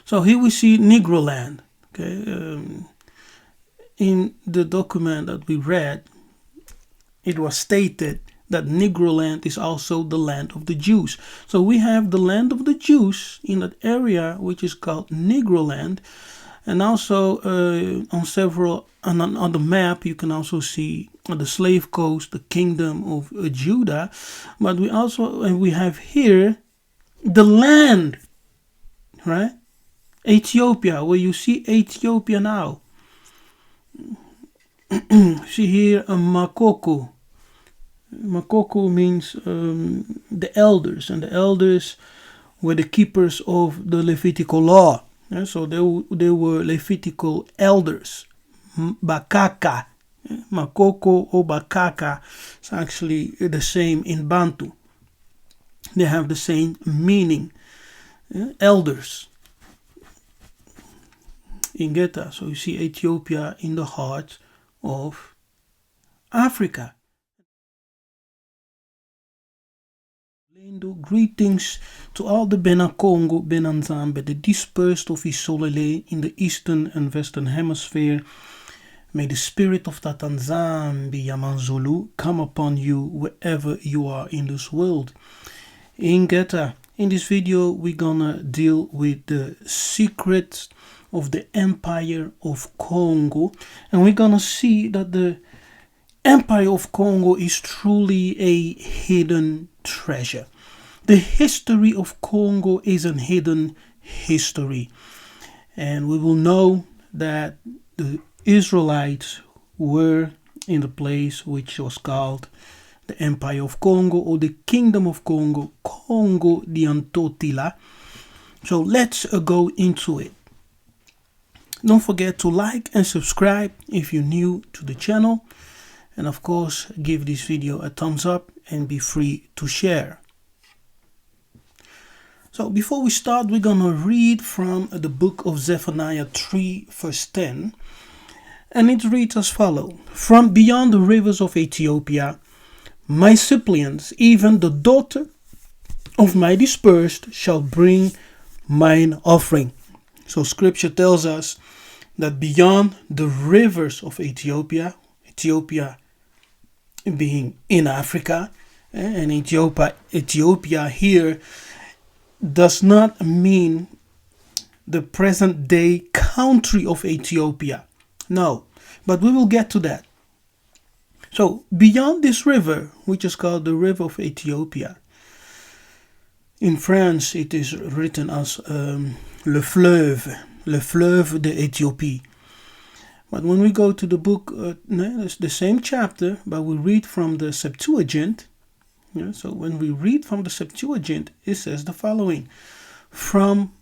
So here we see Negro land. Okay, in the document that we read, it was stated that Negro land is also the land of the Jews. So we have the land of the Jews in that area, which is called Negro land. And also on the map, you can also see on the slave coast, the Kingdom of Judah. But we have here the land, right? Ethiopia, where you see Ethiopia now. See here a Makoko. Makoko means the elders, and the elders were the keepers of the Levitical law. Yeah, so they were Levitical elders. Bakaka, Makoko or Bakaka is actually the same in Bantu. They have the same meaning. Elders. Ingeta. So you see Ethiopia in the heart of Africa. Greetings to all the Bena Kongo, Bena Nzambe, the dispersed of Isolele in the eastern and western hemisphere. May the spirit of Tatanzambi Yamanzulu come upon you wherever you are in this world. Ingeta. In this video, we're gonna deal with the secrets of the Empire of Congo, and we're gonna see that the Empire of Congo is truly a hidden treasure. The history of Congo is a hidden history, and we will know that the Israelites were in the place which was called the Empire of Congo or the Kingdom of Kongo, Congo the ntotila. So let's go into it. Don't forget to like and subscribe if you're new to the channel, and of course give this video a thumbs up and be free to share. So before we start, we're gonna read from the book of Zephaniah 3 verse 10, and it reads as follows: From beyond the rivers of Ethiopia, my suppliants, even the daughter of my dispersed, shall bring mine offering. So scripture tells us that beyond the rivers of Ethiopia, Ethiopia being in Africa, and Ethiopia here does not mean the present day country of Ethiopia. No, but we will get to that. So beyond this river, which is called the river of Ethiopia, in France it is written as le fleuve d'Éthiopie. But when we go to the book, it's the same chapter, but we read from the Septuagint. Yeah, so when we read from the Septuagint, it says the following: from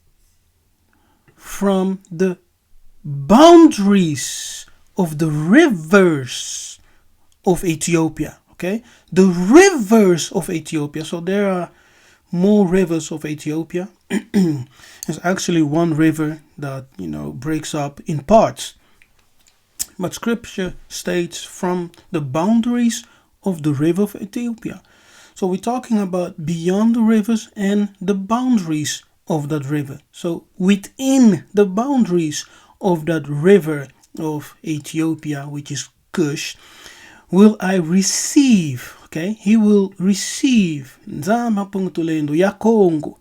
the boundaries of the rivers of Ethiopia. Okay, the rivers of Ethiopia. So there are more rivers of Ethiopia. There's actually one river that breaks up in parts, but scripture states from the boundaries of the river of Ethiopia. So we're talking about beyond the rivers and the boundaries of that river. So within the boundaries of that river of Ethiopia, which is Kush, will I receive, okay? He will receive, Kongo.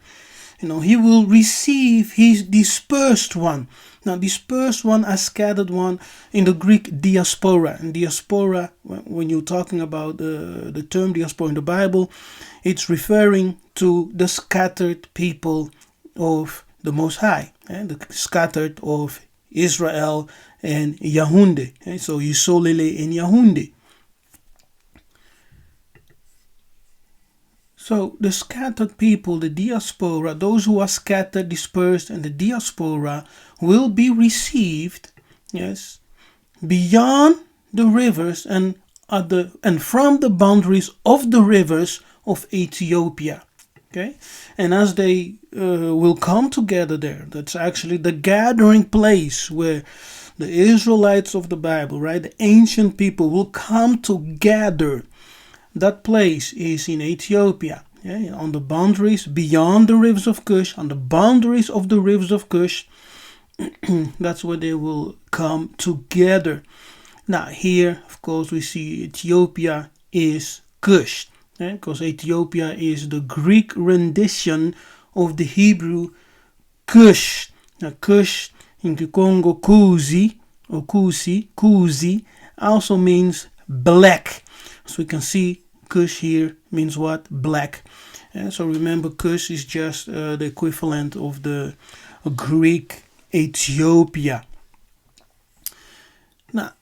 He will receive his dispersed one. Now, dispersed one, a scattered one, in the Greek diaspora. And diaspora, when you're talking about the term diaspora in the Bible, it's referring to the scattered people of the Most High, the scattered of Israel and Yahunde. So Yisolele and Yahunde. So the scattered people, the diaspora, those who are scattered, dispersed, and the diaspora will be received, yes, beyond the rivers and from the boundaries of the rivers of Ethiopia. Okay, and as they will come together there, that's actually the gathering place where the Israelites of the Bible, right, the ancient people will come together. That place is in Ethiopia. Yeah, on the boundaries, beyond the rivers of Kush, on the boundaries of the rivers of Kush, that's where they will come together. Now here, of course, we see Ethiopia is Kush, because Ethiopia is the Greek rendition of the Hebrew Kush. Now Kush in Kongo Kuzi or Kuzi also means black. So we can see Kush here means what? Black. So remember, Kush is just the equivalent of the Greek Ethiopia. Now,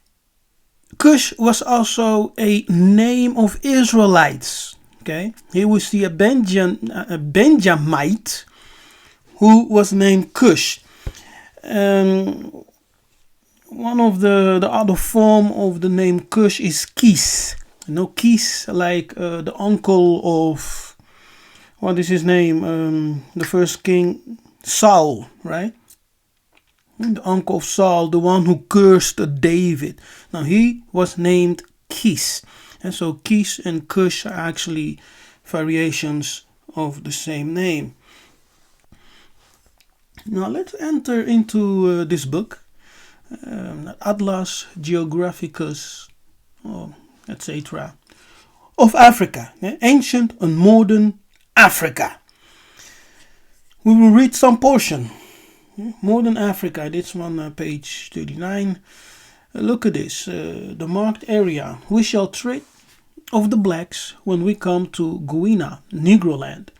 Kush was also a name of Israelites. Okay, here we see a Benjamite who was named Kush. One of the other form of the name Kush is Kis. Kis, like the uncle of, what is his name? The first king, Saul, right? The uncle of Saul, the one who cursed David. Now he was named Kis. And so Kis and Kush are actually variations of the same name. Now let's enter into this book, Atlas Geographicus, etc., of Africa, ancient and modern Africa. We will read some portion. Modern Africa, this one, page 39. Look at this, the marked area. We shall treat of the blacks when we come to Guinea, Negro land,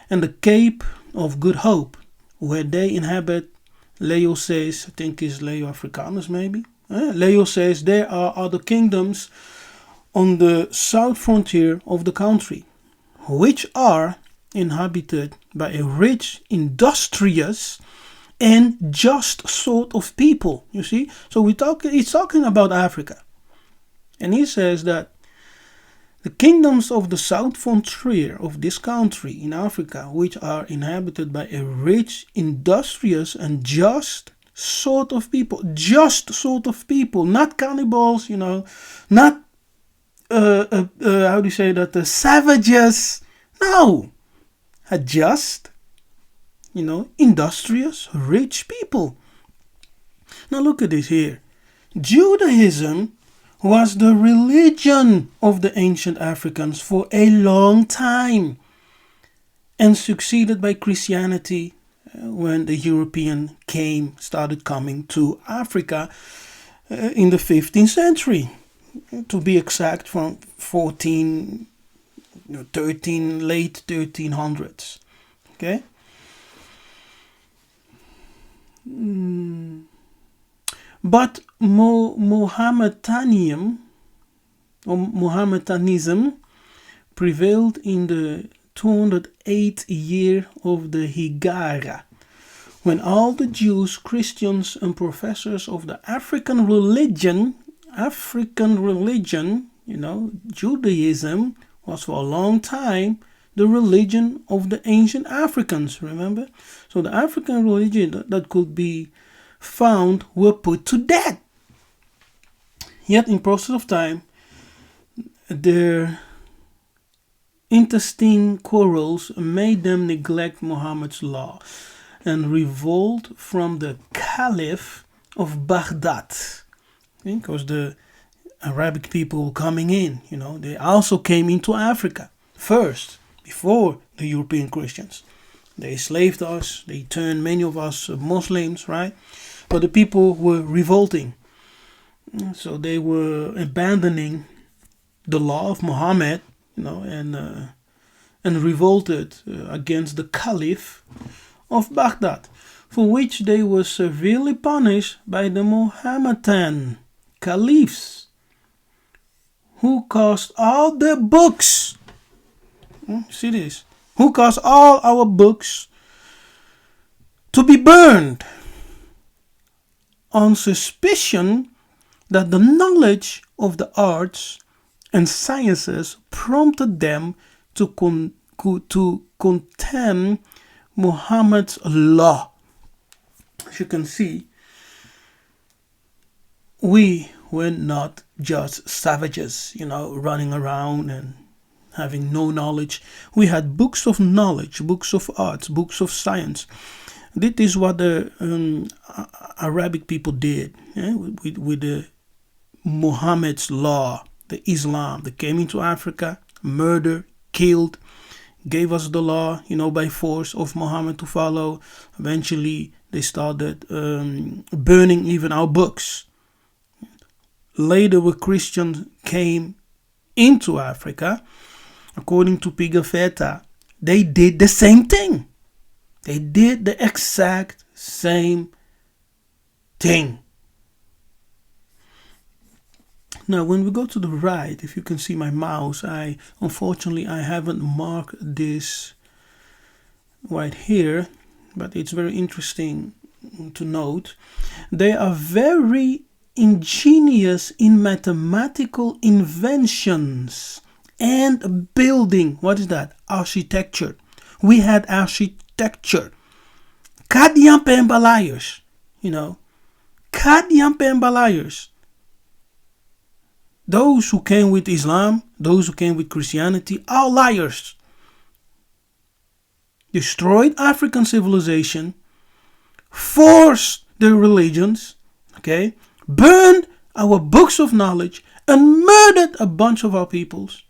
and the Cape of Good Hope, where they inhabit. Leo says, I think is Leo Africanus maybe. Leo says there are other kingdoms on the south frontier of the country, which are inhabited by a rich, industrious, and just sort of people. You see, so he's talking about Africa, and he says that the kingdoms of the south frontier of this country in Africa, which are inhabited by a rich, industrious, and just sort of people, not cannibals, not how do you say that, the savages. No, a just, industrious, rich people. Now look at this here. Judaism was the religion of the ancient Africans for a long time, and succeeded by Christianity when the European started coming to Africa in the 15th century, to be exact, from 13, late 1300s. Okay. But Mohammedanism prevailed in the 208th year of the Hijra, when all the Jews, Christians, and professors of the African religion, Judaism was for a long time the religion of the ancient Africans, remember? So the African religion that could be found were put to death. Yet in process of time, their intestine quarrels made them neglect Muhammad's law and revolt from the Caliph of Baghdad. Because the Arabic people coming in, they also came into Africa first, before the European Christians. They enslaved us, they turned many of us Muslims, right? But the people were revolting. So they were abandoning the law of Muhammad, and revolted against the Caliph of Baghdad, for which they were severely punished by the Mohammedan caliphs, who caused all their books. See this? Who caused all our books to be burned, on suspicion that the knowledge of the arts and sciences prompted them to contemn Muhammad's law. As you can see, we were not just savages, running around and having no knowledge. We had books of knowledge, books of arts, books of science. This is what the Arabic people did, with the Muhammad's law, the Islam. They came into Africa, murdered, killed, gave us the law, by force of Muhammad to follow. Eventually, they started burning even our books. Later, when Christians came into Africa, according to Pigafetta, they did the same thing. They did the exact same thing. Now, when we go to the right, if you can see my mouse, unfortunately I haven't marked this right here, but it's very interesting to note. They are very ingenious in mathematical inventions and building. What is that? Architecture. We had architecture. Kadian Pembalayers, Kadian Pembalayers. Those who came with Islam, those who came with Christianity, are liars. Destroyed African civilization, forced their religions, burned our books of knowledge, and murdered a bunch of our peoples.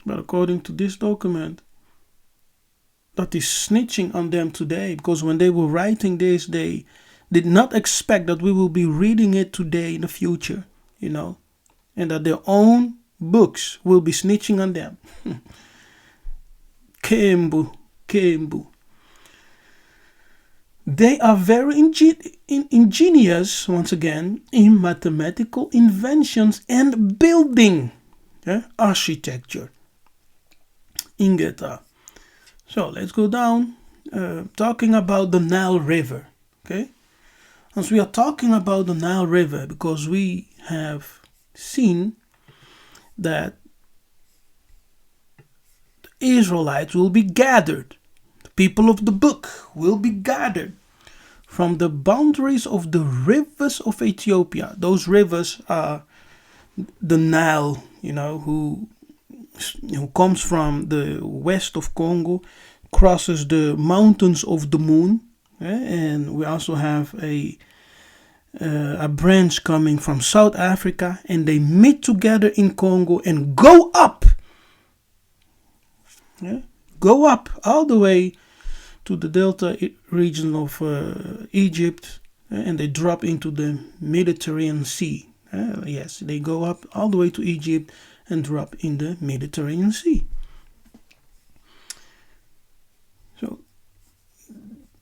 But according to this document, that is snitching on them today, because when they were writing this, they did not expect that we will be reading it today in the future, and that their own books will be snitching on them. Kembu. They are very ingenious, once again, in mathematical inventions and building, architecture. Ingeta. So let's go down, talking about the Nile River, As we are talking about the Nile River, because we have seen that the Israelites will be gathered, the people of the book will be gathered from the boundaries of the rivers of Ethiopia. Those rivers are the Nile, who comes from the west of Congo, crosses the mountains of the moon, and we also have a branch coming from South Africa, and they meet together in Congo and go up. Go up all the way to the delta region of Egypt, and they drop into the Mediterranean Sea. Yes, they go up all the way to Egypt and drop in the Mediterranean Sea. So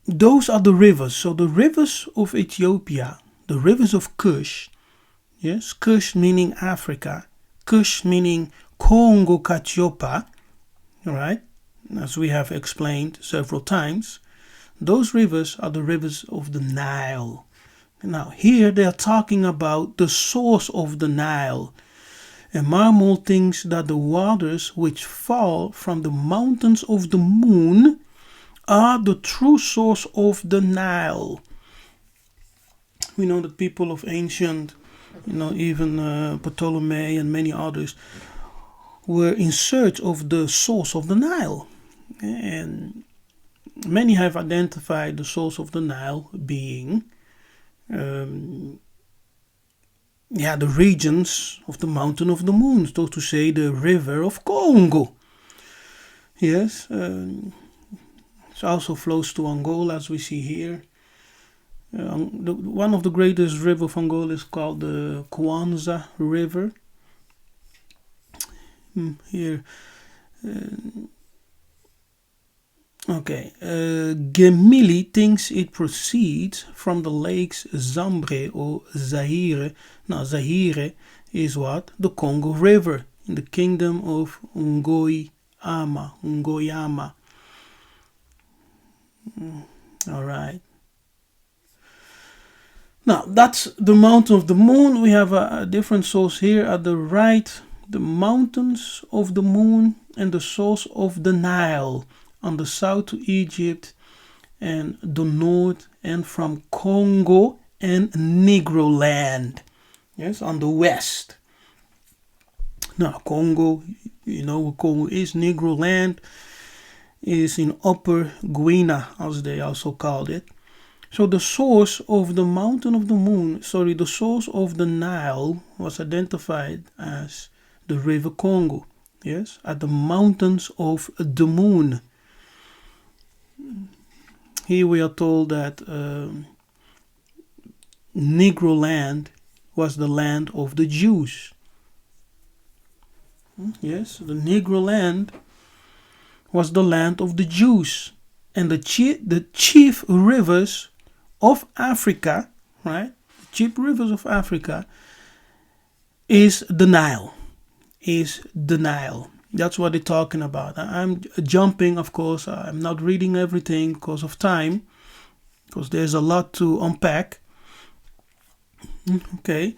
those are the rivers. So the rivers of Ethiopia, the rivers of Kush, yes, Kush meaning Africa, Kush meaning Kongo Katiopa, all right, as we have explained several times, those rivers are the rivers of the Nile. Now here they are talking about the source of the Nile. And Marmol thinks that the waters which fall from the mountains of the moon are the true source of the Nile. We know that people of ancient, even Ptolemy and many others, were in search of the source of the Nile. And many have identified the source of the Nile being the regions of the mountain of the moon, so to say the river of Congo. Yes, it also flows to Angola, as we see here. One of the greatest rivers of Angola is called the Kwanza River. Here, Gemili thinks it proceeds from the lakes Zambre or Zaire. Now, Zaire is what? The Congo River in the kingdom of Ngoyama. All right. Now, that's the mountain of the moon. We have a different source here at the right. The mountains of the moon and the source of the Nile. On the south to Egypt, and the north, and from Congo and Negro land. Yes, on the west. Now, Congo, you know what Congo is, Negro land, is in Upper Guinea, as they also called it. So the source of the mountain of the moon, the source of the Nile was identified as the river Congo, yes, at the mountains of the moon. Here we are told that Negro land was the land of the Jews. Yes, the Negro land was the land of the Jews. And the chief rivers of Africa, right? The chief rivers of Africa is the Nile. That's what they're talking about. I'm jumping, of course. I'm not reading everything because of time, because there's a lot to unpack. Okay.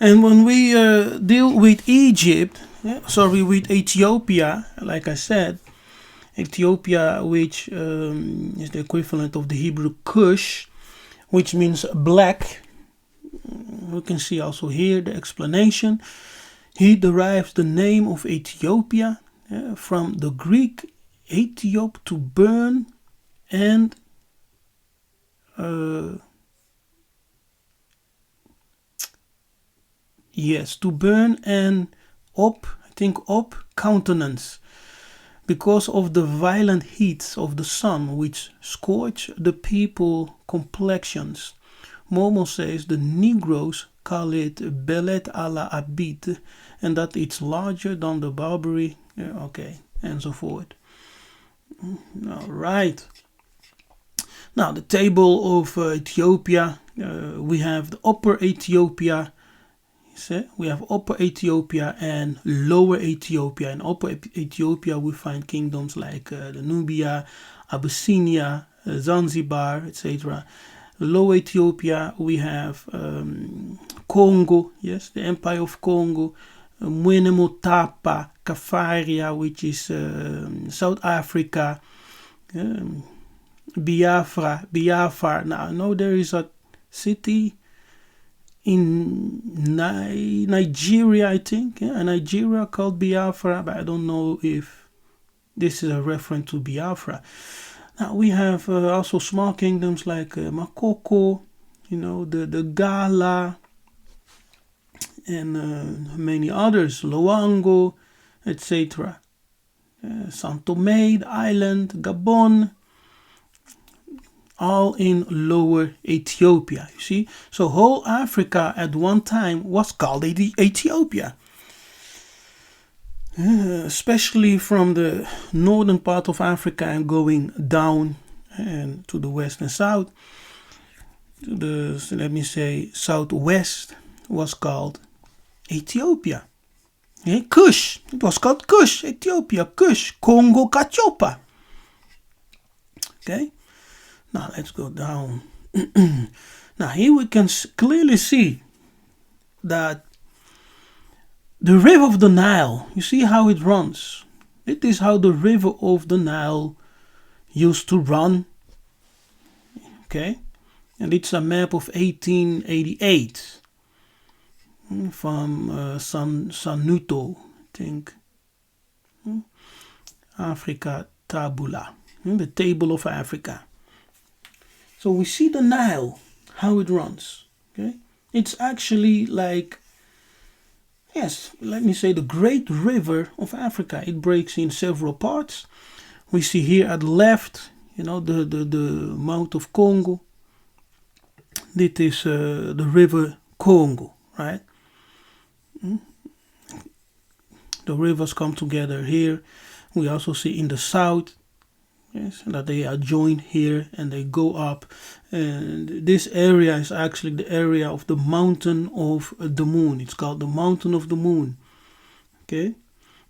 And when we deal with Egypt, with Ethiopia, like I said, Ethiopia, which is the equivalent of the Hebrew Kush, which means black. We can see also here the explanation. He derives the name of Ethiopia from the Greek Ethiop, to burn, and to burn, and up countenance, because of the violent heats of the sun which scorch the people complexions. Momo says the Negroes call it Belet ala Abid, and that it's larger than the Barbary, and so forth. All right. Now the table of Ethiopia, we have the Upper Ethiopia. We have Upper Ethiopia and Lower Ethiopia. In Upper Ethiopia, we find kingdoms like the Nubia, Abyssinia, Zanzibar, etc. Lower Ethiopia, we have Congo, yes, the Empire of Congo, Mwenemotapa, Kafaria, which is South Africa, Biafra. Now, I know there is a city in Nigeria, I think, Nigeria called Biafra, but I don't know if this is a reference to Biafra. Now we have also small kingdoms like Makoko, the Gala, and many others, Loango, etc. Santo Tomé Island, Gabon, all in Lower Ethiopia, you see. So whole Africa at one time was called Ethiopia. Especially from the northern part of Africa and going down and to the west and south, to the, southwest, was called Ethiopia. Kush, it was called Kush, Ethiopia, Kush, Congo, Kachopa. Okay. Now let's go down. Now here we can clearly see that the river of the Nile, you see how it runs. It is how the river of the Nile used to run. Okay. And it's a map of 1888 from Sanuto, I think. Africa Tabula, the table of Africa. So we see the Nile, how it runs. Okay, it's actually like, let me say, the great river of Africa. It breaks in several parts. We see here at the left, the mouth of Congo. This is the river Congo, right? The rivers come together here. We also see in the south, that they are joined here and they go up. And this area is actually the area of the mountain of the moon. It's called the mountain of the moon. Okay.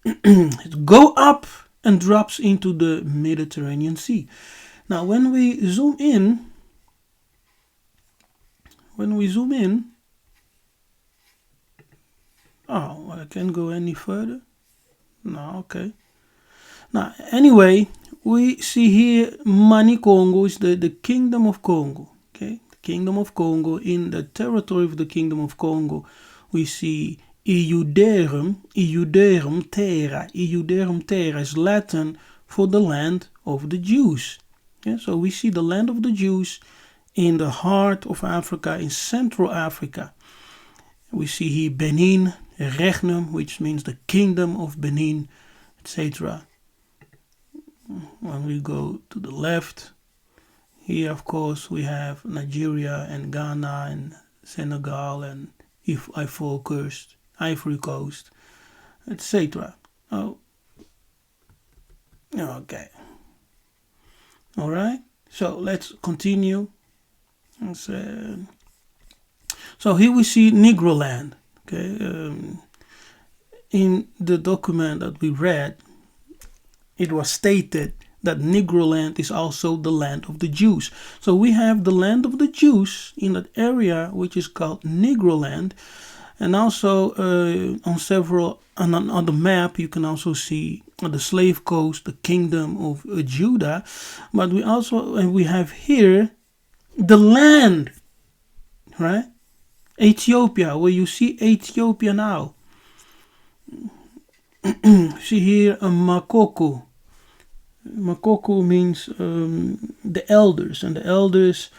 It go up and drops into the Mediterranean Sea. Now when we zoom in, I can't go any further. No, okay. Now anyway, we see here Mani Congo is the Kingdom of Kongo. Okay, the Kingdom of Kongo. In the territory of the Kingdom of Kongo, we see Iuderum terra. Iuderum terra is Latin for the land of the Jews. Yeah, so we see the land of the Jews in the heart of Africa, in Central Africa. We see here Benin, Regnum, which means the kingdom of Benin, etc. When we go to the left, here of course we have Nigeria and Ghana and Senegal and Ivory Coast, etc. Oh, okay. All right. So let's continue. So here we see Negro land. Okay. In the document that we read, it was stated that Negro land is also the land of the Jews. So we have the land of the Jews in that area, which is called Negro land. And also on the map, you can also see the slave coast, the kingdom of Judah. But we have here the land, right? Ethiopia, where you see Ethiopia now. See here a Makoko. Makoko means the elders, and the elders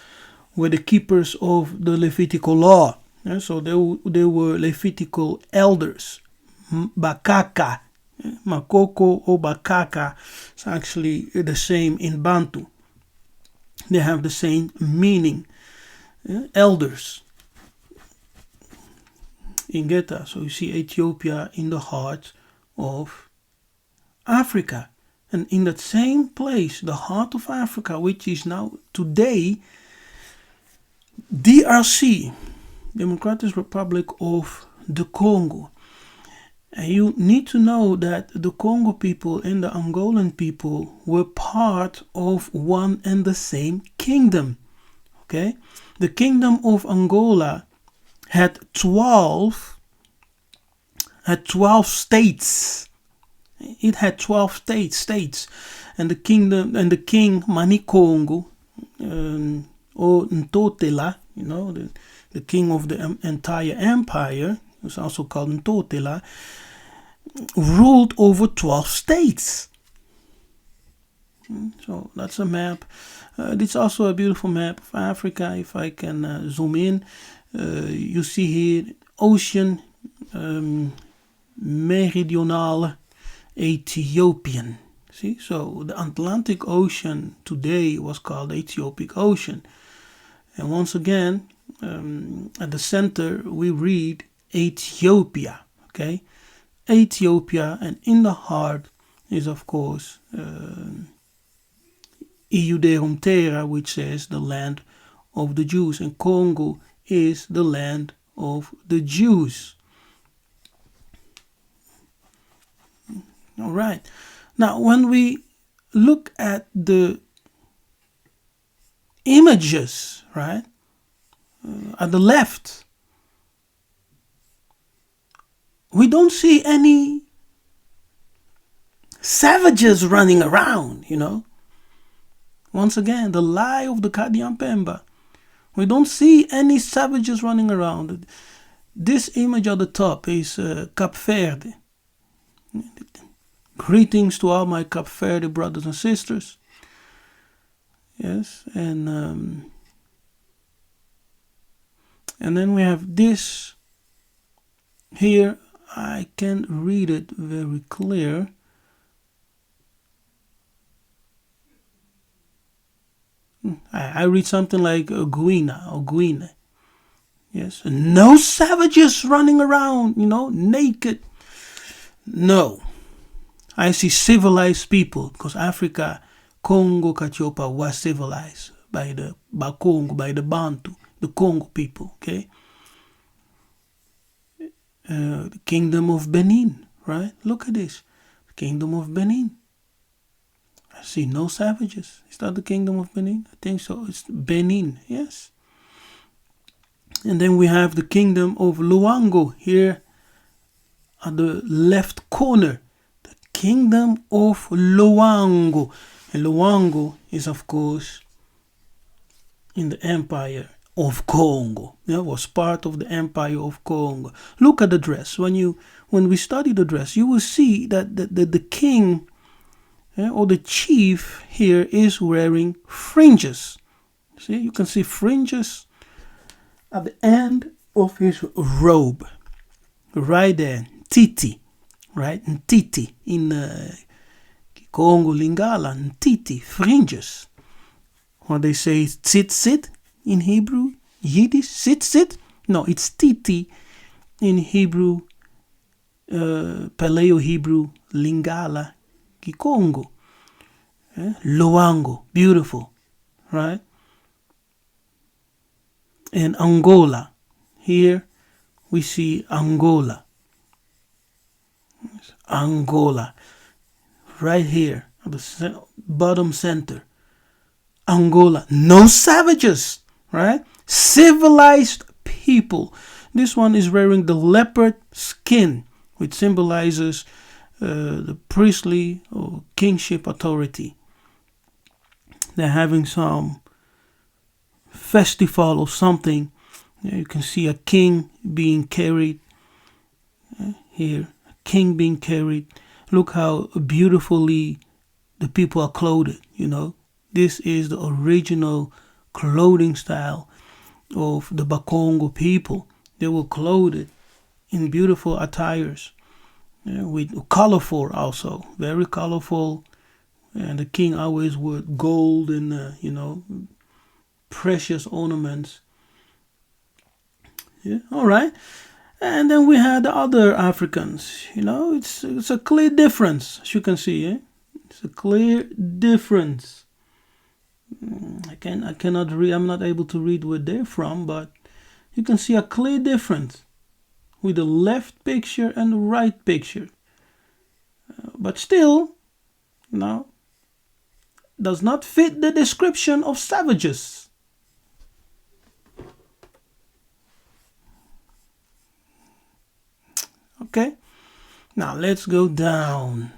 were the keepers of the Levitical law. Yeah, so they were Levitical elders. Bakaka, Makoko or Bakaka is actually the same in Bantu. They have the same meaning. Elders. In Geta, so you see Ethiopia in the heart of Africa. And in that same place, the heart of Africa, which is now today DRC, Democratic Republic of the Congo. And you need to know that the Congo people and the Angolan people were part of one and the same kingdom. Okay? The kingdom of Angola had 12 states. It had 12 states, and the king Bena Kongo, or ntotila, the king of the entire empire, was also called ntotila, ruled over 12 states. So that's a map. This is also a beautiful map of Africa. If I can zoom in, you see here ocean, meridional Ethiopian. See, so the Atlantic Ocean today was called the Ethiopic Ocean. And once again, at the center we read Ethiopia. Okay, Ethiopia, and in the heart is of course Iuderum terra, which says the land of the Jews, and Congo is the land of the Jews. All right. Now, when we look at the images, right, at the left, we don't see any savages running around, Once again, the lie of the Kadiampemba. We don't see any savages running around. This image at the top is Cape Verde. Greetings to all my Cape Verde brothers and sisters. Yes, and then we have this here. I can read it very clear. I read something like Guina or Guine. Yes, no savages running around, naked. No. I see civilized people, because Africa, Congo, Katiopa was civilized by Congo, by the Bantu, the Congo people, okay? The Kingdom of Benin, right? Look at this. The Kingdom of Benin. I see no savages. Is that the Kingdom of Benin? I think so. It's Benin, yes. And then we have the Kingdom of Luango here at the left corner. Kingdom of Luango. And Luango is, of course, in the empire of Congo. Yeah, was part of the Empire of Congo. Look at the dress. When we study the dress, you will see that the king, or the chief here is wearing fringes. See, you can see fringes at the end of his robe, right there, ntiti, right? Ntiti in Congo Lingala, ntiti, fringes. Or they say tzitzit in Hebrew, Yiddish, tzitzit. No, it's titi in Hebrew, Paleo-Hebrew, Lingala, Kikongo. Loango, beautiful, right? And Angola. Here we see Angola. Angola. Right here at the bottom center. Angola. No savages, right? Civilized people. This one is wearing the leopard skin, which symbolizes the priestly or kingship authority. They're having some festival or something. You can see a king being carried here. A king being carried. Look how beautifully the people are clothed, This is the original clothing style of the Bakongo people. They were clothed in beautiful attires, with colorful also, very colorful. And the king always wore gold and, precious ornaments. Yeah, all right. And then we had the other Africans. It's a clear difference, as you can see. It's a clear difference. I cannot read. I'm not able to read where they're from, but you can see a clear difference with the left picture and the right picture. But still, does not fit the description of savages. Okay, now let's go down.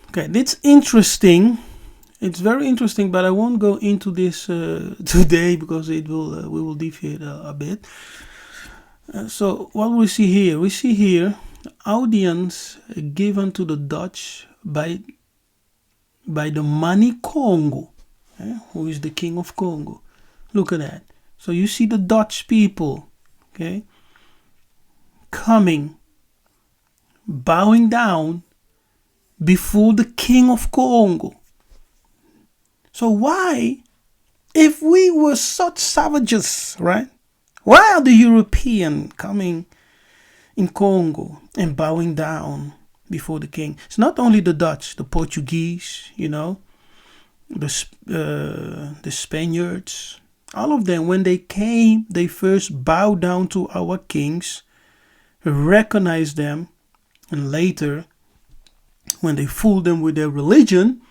Okay, that's interesting. It's very interesting, but I won't go into this today because we will deviate a bit. So what we see here, audience given to the Dutch by the Bena Kongo, who is the king of Congo. Look at that. So you see the Dutch people, coming, bowing down before the king of Congo. So why, if we were such savages, right? Why are the European coming in Congo and bowing down before the king? It's not only the Dutch, the Portuguese, the Spaniards, all of them. When they came, they first bowed down to our kings, recognized them, and later, when they fooled them with their religion,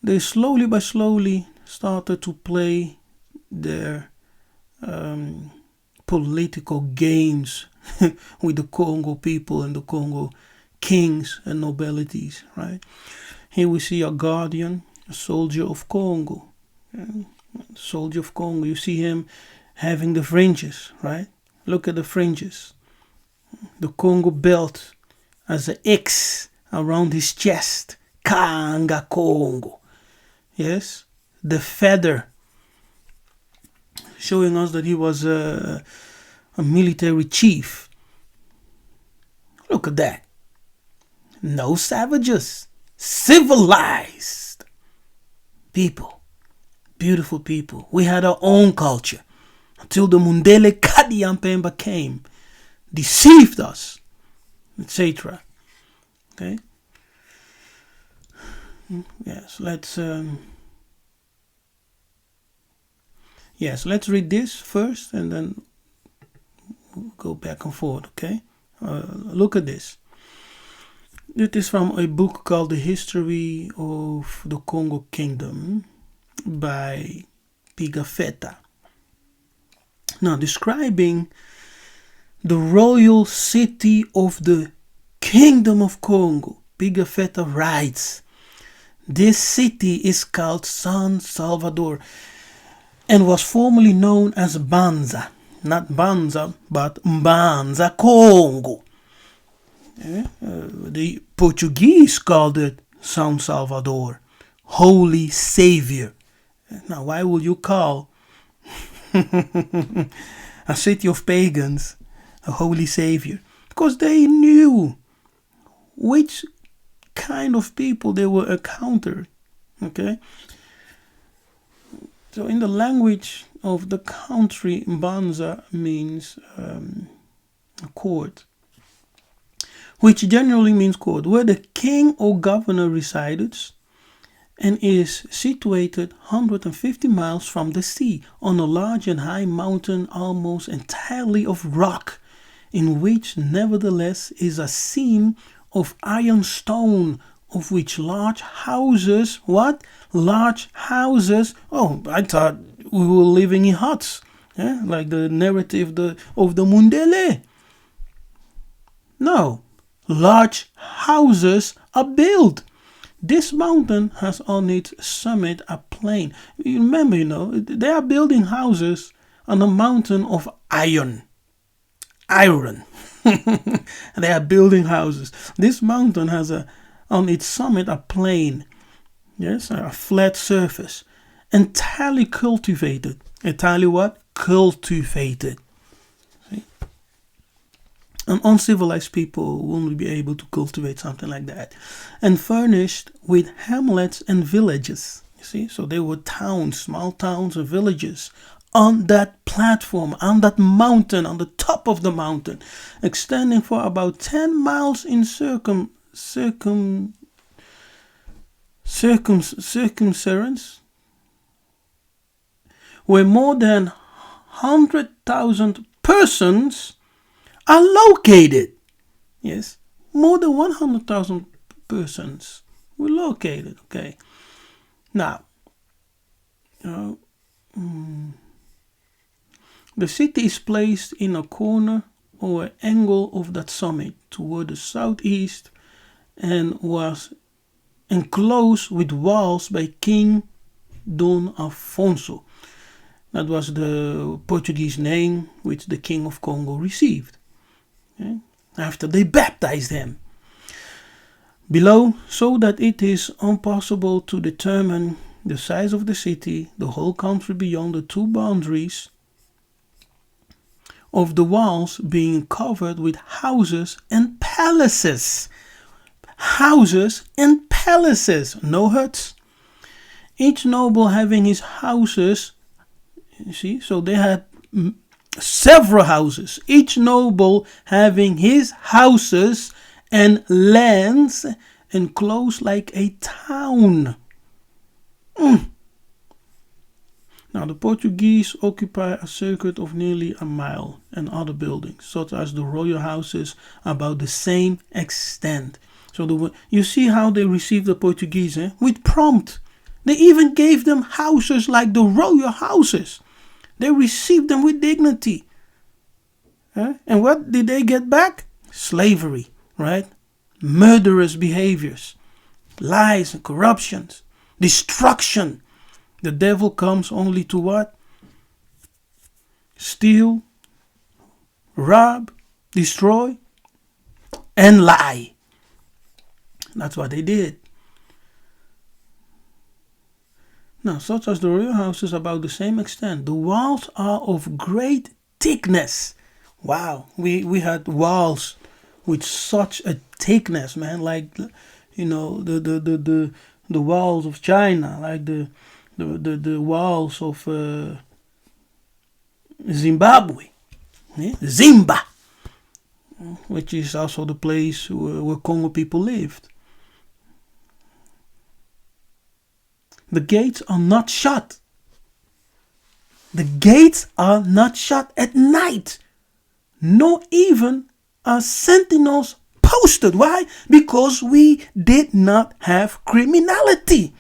they slowly by slowly started to play their political games with the Congo people and the Congo kings and nobilities, right? Here we see a guardian, a soldier of Congo. Soldier of Congo, you see him having the fringes, right? Look at the fringes. The Congo belt as an X around his chest. Kanga Congo. Yes, the feather, showing us that he was a military chief. Look at that. No savages. Civilized people. Beautiful people. We had our own culture until the Mundele Kadiampemba came, deceived us, etc. Okay. Yes, let's read this first and then we'll go back and forth, okay? Look at this. It is from a book called The History of the Congo Kingdom by Pigafetta. Now, describing the royal city of the Kingdom of Kongo, Pigafetta writes, this city is called San Salvador and was formerly known as Banza. Not Banza, but Mbanza Kongo. The Portuguese called it San Salvador, Holy Savior. Now, why would you call a city of pagans a Holy Savior? Because they knew which kind of people they were encountering. Okay? So in the language of the country, Mbanza means court, which generally means court, where the king or governor resides, and is situated 150 miles from the sea on a large and high mountain almost entirely of rock, in which nevertheless is a seam of iron stone, of which large houses, what? Large houses. Oh, I thought we were living in huts, like the narrative of the Mundele. No, large houses are built. This mountain has on its summit a plain. You remember, they are building houses on a mountain of iron. Iron. They are building houses. This mountain has on its summit a plain. Yes, a flat surface. Entirely cultivated. Entirely what? Cultivated. See? An uncivilized people won't be able to cultivate something like that. And furnished with hamlets and villages. You see, so they were towns, small towns and villages on that platform, on that mountain, on the top of the mountain, extending for about 10 miles in circumference, where more than 100,000 persons are located. Yes, more than 100,000 persons were located. Okay, now, the city is placed in a corner or angle of that summit toward the southeast and was enclosed with walls by King Dom Afonso. That was the Portuguese name which the King of Congo received after they baptized him. Below, so that it is impossible to determine the size of the city, the whole country beyond the two boundaries of the walls being covered with houses and palaces. Houses and palaces, no huts. Each noble having his houses, you see, so they had several houses. Each noble having his houses and lands enclosed like a town. Now the Portuguese occupy a circuit of nearly a mile, and other buildings, such as the royal houses, about the same extent. So you see how they received the Portuguese, with prompt. They even gave them houses like the royal houses. They received them with dignity. And what did they get back? Slavery, right? Murderous behaviors, lies and corruptions, destruction. The devil comes only to what? Steal, rob, destroy, and lie. That's what they did. Now, such as the royal houses, about the same extent. The walls are of great thickness. Wow, we had walls with such a thickness, man. Like, the walls of China, like the walls of Zimbabwe, Zimba, which is also the place where Congo people lived. The gates are not shut. The gates are not shut at night. Nor even are sentinels posted. Why? Because we did not have criminality.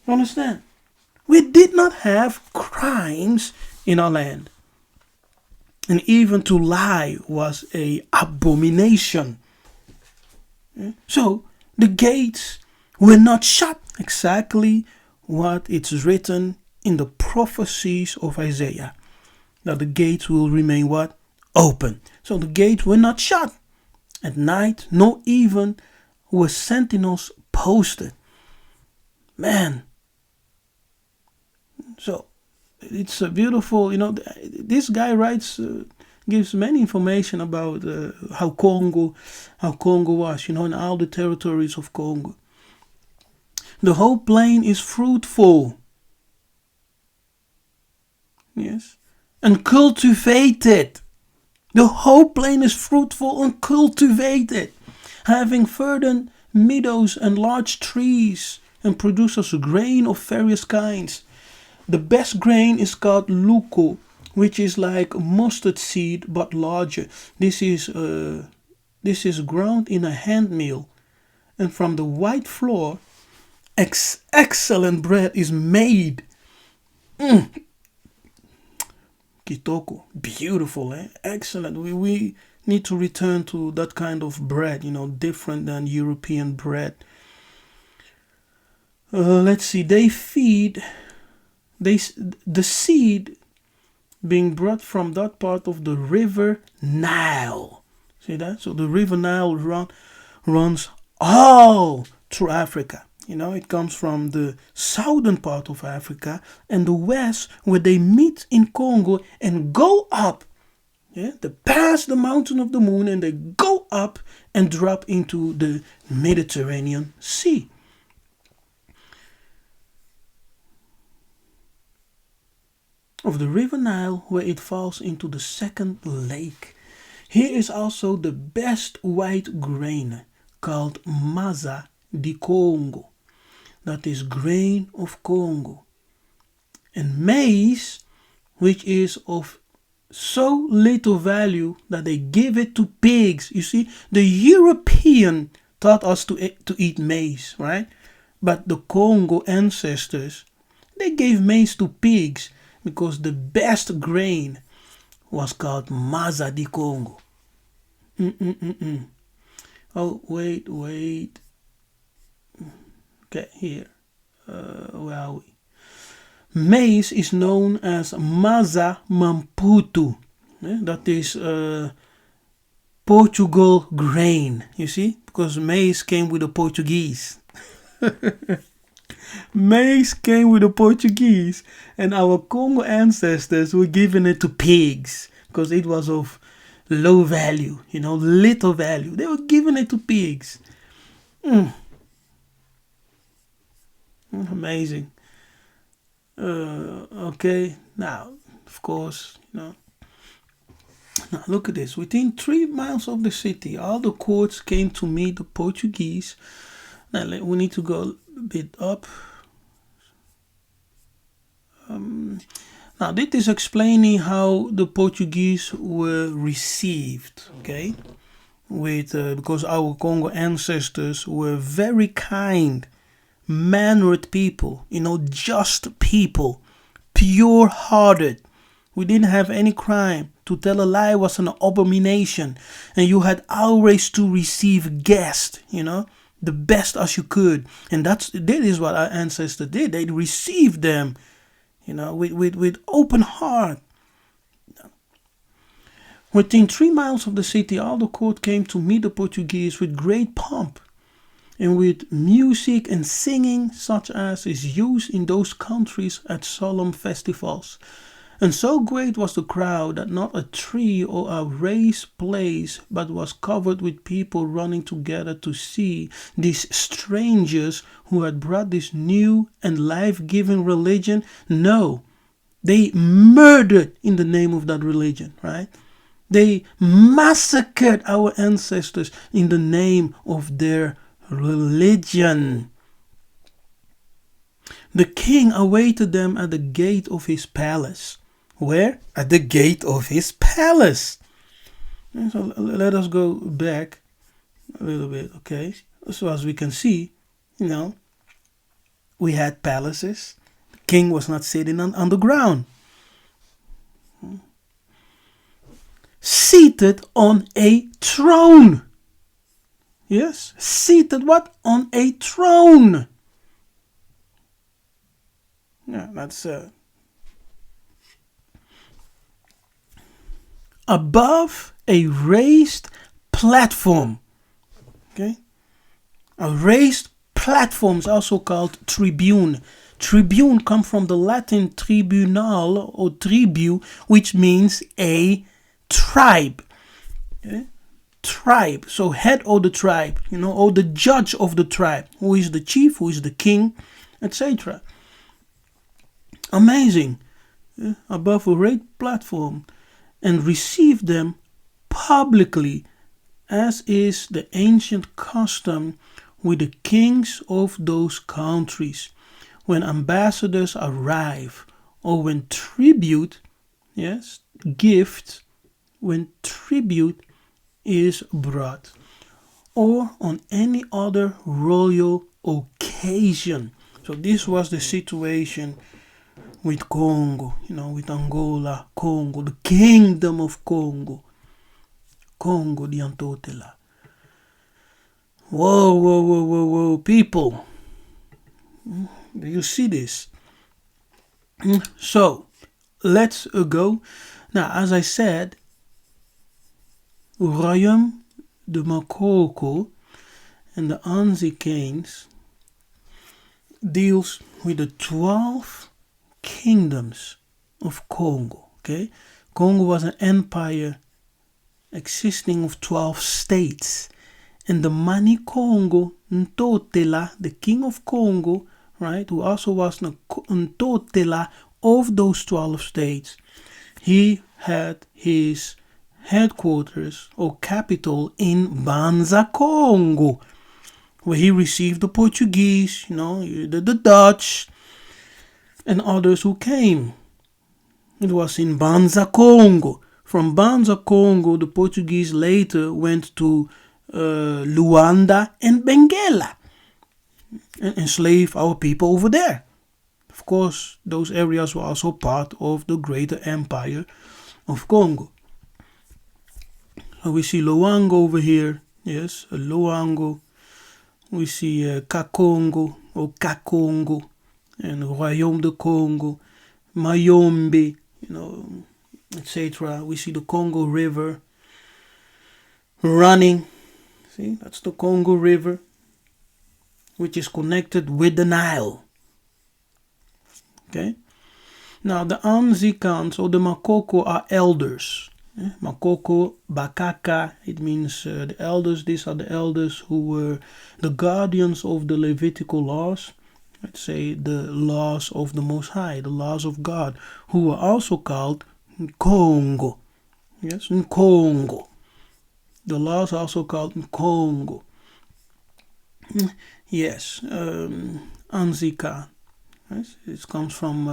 You understand? We did not have crimes in our land. And even to lie was an abomination. So the gates were not shut. Exactly what it's written in the prophecies of Isaiah. That the gates will remain what? Open. So the gates were not shut at night, nor even were sentinels posted. Man. So it's a beautiful, this guy writes, gives many information about how Congo was, in all the territories of Congo. The whole plain is fruitful. Yes. And cultivated. The whole plain is fruitful and cultivated, having verdant meadows and large trees, and produces grain of various kinds. The best grain is called luco, which is like mustard seed but larger. This is ground in a hand mill, and from the white flour, excellent bread is made. Kitoko, beautiful, excellent. We need to return to that kind of bread, different than European bread. Let's see. The seed being brought from that part of the river Nile. See that? So the river Nile runs all through Africa. It comes from the southern part of Africa and the west, where they meet in Congo and go up. They pass the mountain of the moon and they go up and drop into the Mediterranean Sea. Of the river Nile, where it falls into the second lake. Here is also the best white grain, called Maza di Kongo. That is grain of Congo. And maize, which is of so little value that they give it to pigs. You see, the European taught us to eat maize, right? But the Congo ancestors, they gave maize to pigs because the best grain was called Maza di Kongo. Oh, wait. Okay, here. Where are we? Maize is known as Maza Mamputu. That is Portugal grain. You see? Because maize came with the Portuguese. Maize came with the Portuguese. And our Congo ancestors were giving it to pigs. Because it was of low value. Little value. They were giving it to pigs. Amazing. Okay, now, of course, now look at this. Within 3 miles of the city, all the courts came to meet the Portuguese. Now, we need to go a bit up. Now, this is explaining how the Portuguese were received, okay? Because our Congo ancestors were very kind, mannered people, just people, pure-hearted. We didn't have any crime. To tell a lie was an abomination. And you had always to receive guests, the best as you could. And that is what our ancestors did. They received them, with open heart. Within 3 miles of the city, all the court came to meet the Portuguese with great pomp, and with music and singing such as is used in those countries at solemn festivals. And so great was the crowd that not a tree or a raised place but was covered with people running together to see these strangers who had brought this new and life-giving religion. No, they murdered in the name of that religion, right? They massacred our ancestors in the name of their religion. The king awaited them at the gate of his palace. Where? At the gate of his palace. And so let us go back a little bit, okay? So as we can see, we had palaces. The king was not sitting on the ground. Seated on a throne. Yes, seated what? On a throne. Yeah, that's above a raised platform. Okay, a raised platform is also called tribune. Tribune comes from the Latin tribunal or tribu, which means a tribe. Okay? Tribe, so head of the tribe, or the judge of the tribe, who is the chief, who is the king, etc. Amazing. Above a raised platform, and receive them publicly, as is the ancient custom with the kings of those countries, when ambassadors arrive, or when tribute, yes, gift, when tribute is brought, or on any other royal occasion. So this was the situation with Congo, with Angola, Congo, the Kingdom of Kongo, Congo the ntotila. Whoa, whoa, whoa, whoa, whoa, people. Do you see this? So, let's go. Now, as I said, Royaume de Makoko and the Anzicanes deals with the 12 kingdoms of Congo. Okay, Congo was an empire existing of 12 states, and the Mani Congo ntotila, the king of Congo, right, who also was the ntotila of those 12 states, he had his headquarters or capital in Banza Congo, where he received the Portuguese, the Dutch, and others who came. It was in Banza Congo. From Banza Congo, the Portuguese later went to Luanda and Benguela and enslaved our people over there. Of course, those areas were also part of the greater empire of Congo. So we see Luango over here. Yes, Luango. We see Kakongo or Kakongo and Royaume de Congo, Mayombe, etc. We see the Congo River running. See, that's the Congo River, which is connected with the Nile. Okay. Now the Anzicans or the Makoko are elders. Makoko, Bakaka, it means the elders. These are the elders who were the guardians of the Levitical laws. Let's say the laws of the Most High, the laws of God, who were also called Kongo. Yes, Kongo. The laws are also called Kongo. Yes, Anzika. Yes, it comes from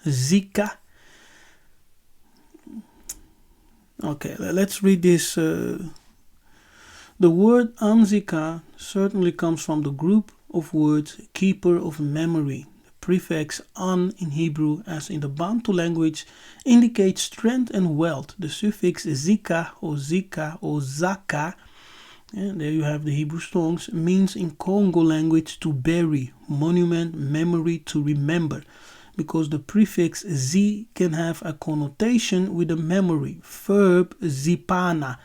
Zika. Okay, let's read this. The word Anzika certainly comes from the group of words keeper of memory. The prefix an in Hebrew, as in the Bantu language, indicates strength and wealth. The suffix zika or zaka, and there you have the Hebrew songs, means in Congo language to bury, monument, memory, to remember, because the prefix z can have a connotation with a memory. Verb zibana,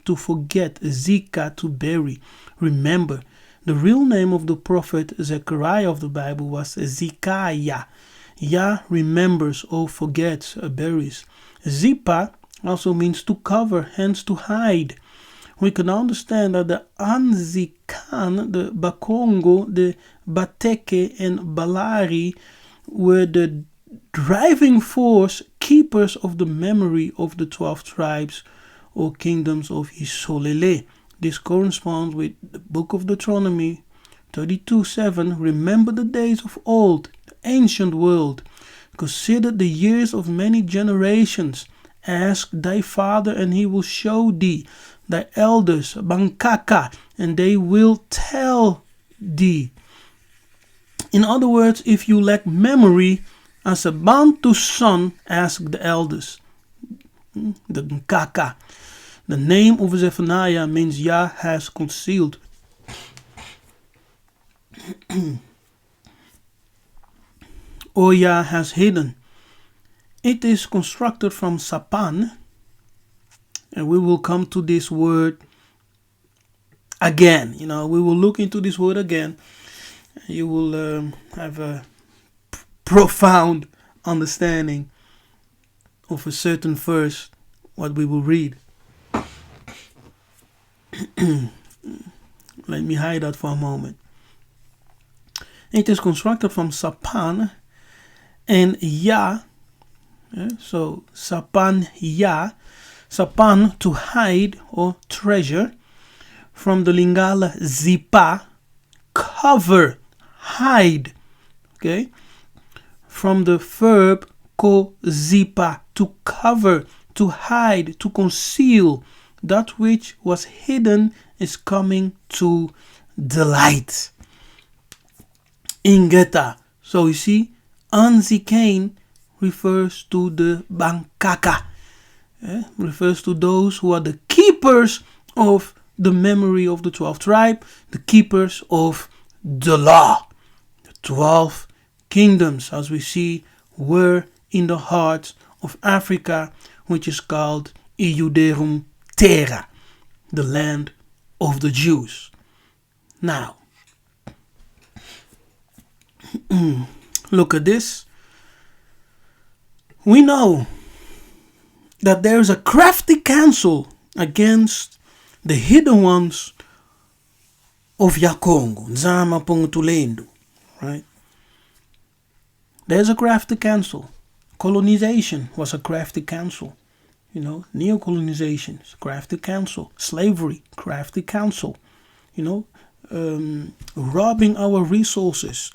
to forget, zika, to bury, remember. The real name of the prophet Yiseka'yah of the Bible was Yiseka'yah. Yah remembers or forgets, buries. Zipa also means to cover, hence to hide. We can understand that the Anzican, the Bakongo, the Bateke and Balari were the driving force, keepers of the memory of the 12 tribes or kingdoms of Isolele. This corresponds with the book of Deuteronomy 32:7. Remember the days of old, the ancient world. Consider the years of many generations. Ask thy father, and he will show thee, thy elders, Bankaka, and they will tell thee. In other words, if you lack memory, as a Bantu son, ask the elders, the Nkaka. The name of Zephaniah means Yah has concealed. Or Yah has hidden. It is constructed from sapan, and we will come to this word again. We will look into this word again. You will have a profound understanding of a certain verse, what we will read. Let me hide that for a moment. It is constructed from sapan and Yah. So sapan Yah. Sapan, to hide or treasure. From the Lingala zipa, cover, hide. Okay. From the verb ko zipa, to cover, to hide, to conceal. That which was hidden is coming to the light. Ingeta. So you see, Anzikain refers to the Bankaka. Refers to those who are the keepers of the memory of the 12 tribes, the keepers of the law. The 12 kingdoms, as we see, were in the heart of Africa, which is called Iuderum Terra, the land of the Jews. Now, look at this. We know that there is a crafty counsel against the hidden ones of Kongo, Nzama Pongutulendo, right? There's a crafty counsel. Colonization was a crafty counsel. Neo-colonization, crafty counsel. Slavery, crafty counsel. Robbing our resources,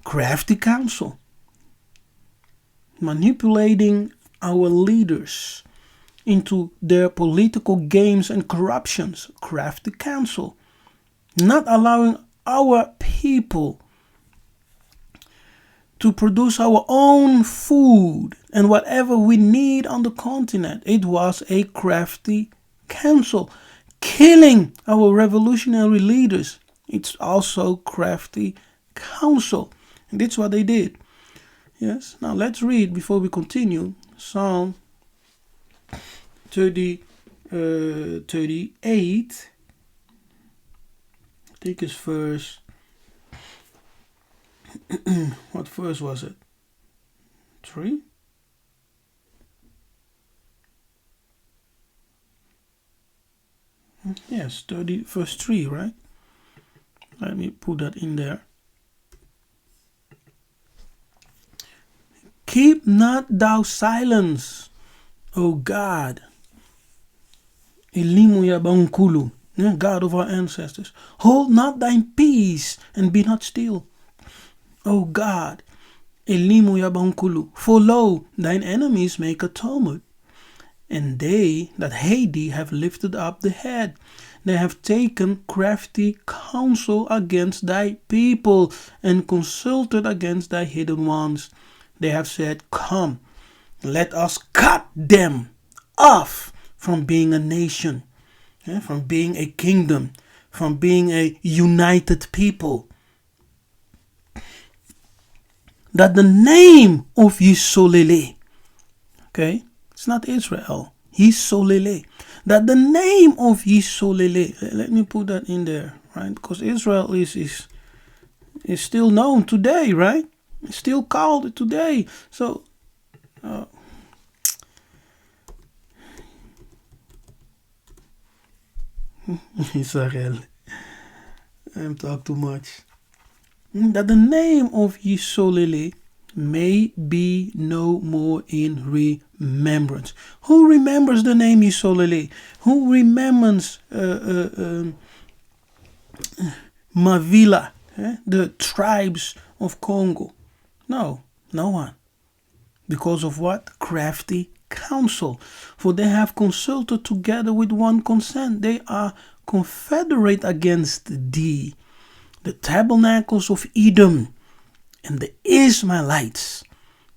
crafty counsel. Manipulating our leaders into their political games and corruptions, crafty counsel. Not allowing our people to produce our own food and whatever we need on the continent. It was a crafty counsel. Killing our revolutionary leaders. It's also crafty counsel. And that's what they did. Yes. Now let's read before we continue. Psalm 38. I think it's verse. What verse was it? 3? Yes, 30 verse 3, right? Let me put that in there. Keep not thou silence, O God. Elimuya Bankulu, God of our ancestors. Hold not thine peace and be not still, O God. Elimuya Bankulu. For lo, thine enemies make a tumult, and they that hate thee have lifted up the head. They have taken crafty counsel against thy people, and consulted against thy hidden ones. They have said, come, let us cut them off from being a nation, from being a kingdom, from being a united people. That the name of Yisolele, okay, it's not Israel, Yisolele, that the name of Yisolele, let me put that in there, right, because Israel is still known today, right? It's still called today. So, Israel, I'm talking too much. That the name of Yisolele may be no more in remembrance. Who remembers the name Yisolele? Who remembers Mavila, the tribes of Congo? No one. Because of what? Crafty counsel. For they have consulted together with one consent. They are confederate against thee. The tabernacles of Edom and the Ishmaelites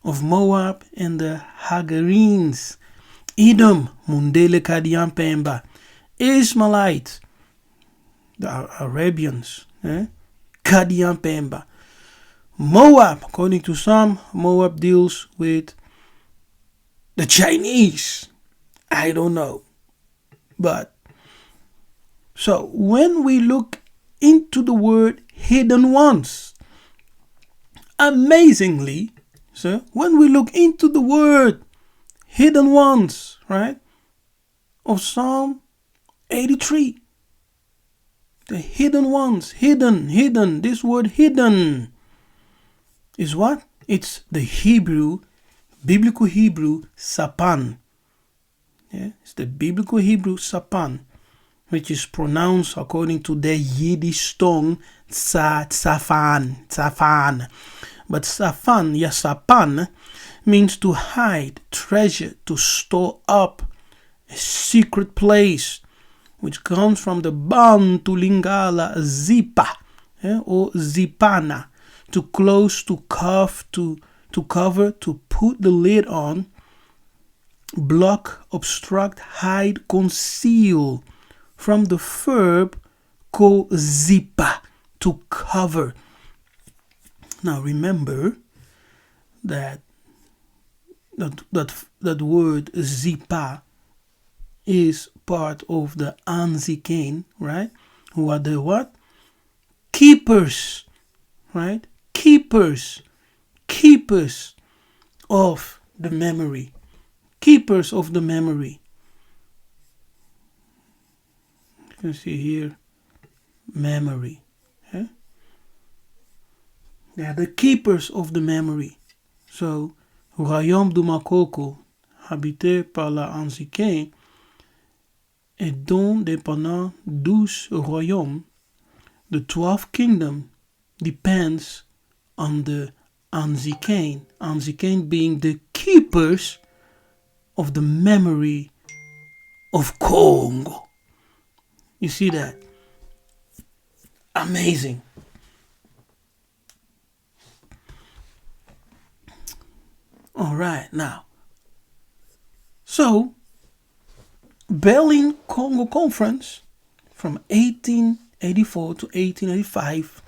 of Moab and the Hagarenes Edom, Mundele Kadian Pemba. Ishmaelites, the Arabians, Kadian Pemba. Moab, according to some, Moab deals with the Chinese. I don't know. But, so when we look into the word hidden ones, amazingly, so when we look into the word hidden ones, right, of Psalm 83, the hidden ones, hidden, this word hidden is what? It's the Hebrew, biblical Hebrew, sapan. Yeah, it's the biblical Hebrew sapan, which is pronounced according to the Yiddish tongue, tsafan. But sapan means to hide, treasure, to store up, a secret place, which comes from the Bantu Lingala zipa, or zipana, to close, to cover, to put the lid on, block, obstruct, hide, conceal, from the verb ko zipa, to cover. Now remember that word zipa is part of the anzikain, right? Who are the what? Keepers, right? Keepers of the memory. Keepers of the memory. You can see here, memory. They are the keepers of the memory. So, royaume du Makoko, habité par la Anziké, et dont dépendant 12 royaumes, the 12th kingdom depends on the Anziké. Anziké being the keepers of the memory of Congo. You see that? Amazing. All right, now. So, Bena Kongo Conference from 1884 to 1885,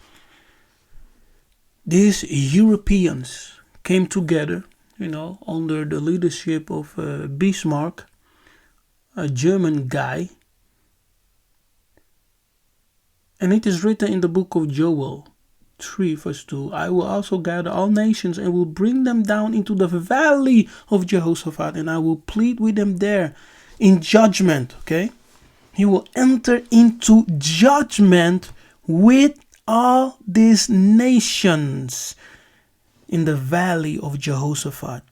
these Europeans came together, under the leadership of Bismarck, a German guy. And it is written in the book of Joel 3 verse 2, I will also gather all nations and will bring them down into the valley of Jehoshaphat, and I will plead with them there in judgment. Okay, he will enter into judgment with all these nations in the valley of Jehoshaphat.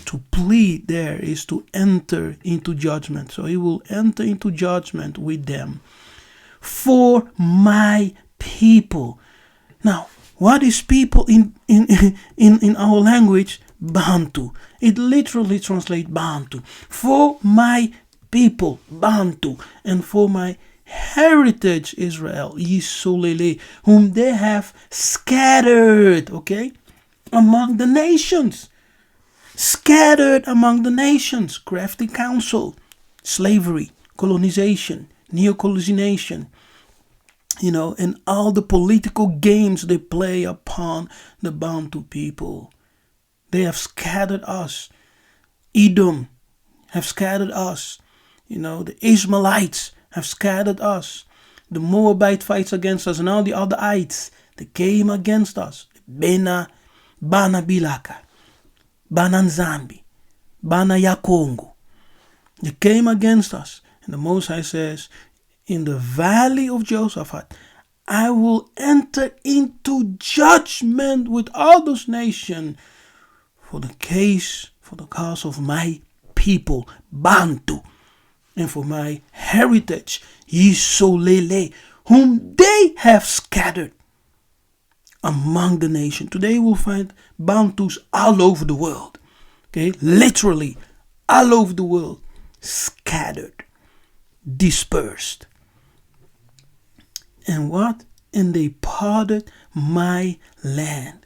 To plead there is to enter into judgment. So he will enter into judgment with them for my people. Now, what is people in our language? Bantu. It literally translates Bantu. For my people, Bantu, and for my heritage, Israel, Yiseka'yah, whom they have scattered, among the nations. Scattered among the nations. Crafty counsel, slavery, colonization, neo-colonization, and all the political games they play upon the Bantu people. They have scattered us. Edom have scattered us. The Ishmaelites have scattered us. The Moabite fights against us, and all the other ites, they came against us. Bena Bilaka, Bana Nzambi, Bana Kongo. They came against us. And the Most High says, in the valley of Jehoshaphat, I will enter into judgment with all those nations for the cause of my people, Bantu, and for my heritage, Yiseka'yah, whom they have scattered among the nations. Today we'll find Bantus all over the world. Literally all over the world, scattered, dispersed. And what? And they parted my land.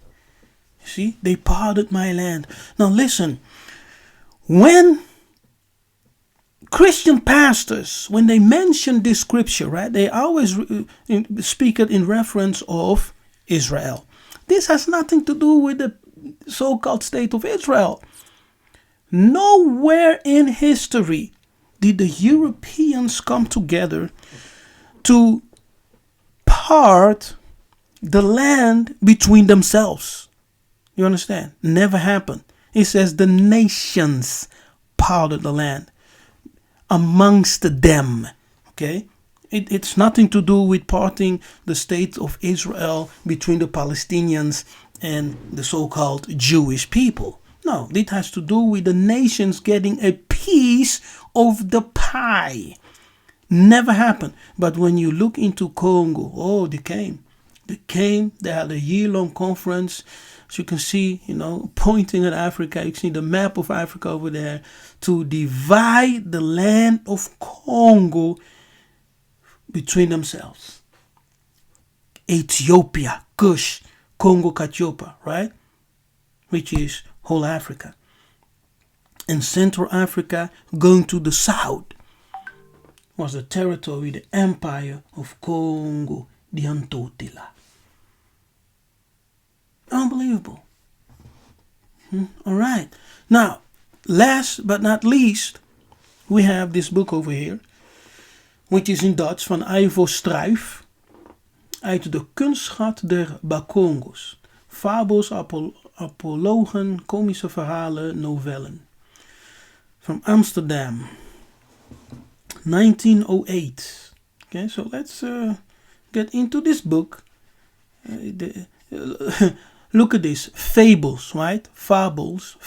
See, they parted my land. Now listen, when Christian pastors, when they mention this scripture, right, they always speak it in reference of Israel. This has nothing to do with the so-called state of Israel. Nowhere in history did the Europeans come together to part the land between themselves. You understand? Never happened. It says the nations parted the land amongst them. Okay? It's nothing to do with parting the state of Israel between the Palestinians and the so-called Jewish people. No, it has to do with the nations getting a piece of the pie. Never happened. But when you look into Congo, oh, they came. They had a year-long conference. As you can see, pointing at Africa, you can see the map of Africa over there, to divide the land of Congo between themselves. Ethiopia, Kush, Congo, Katiopa, right? Which is whole Africa. And Central Africa, going to the south, was the territory, the empire of Congo, the ntotila. Unbelievable. All right. Now, last but not least, we have this book over here, which is in Dutch, van Ivo Struijf, uit de kunstschat der Bakongos. Fabels, apologen, komische verhalen, novellen. From Amsterdam, 1908. Okay, so let's get into this book. Look at this. Fables, right? Fables.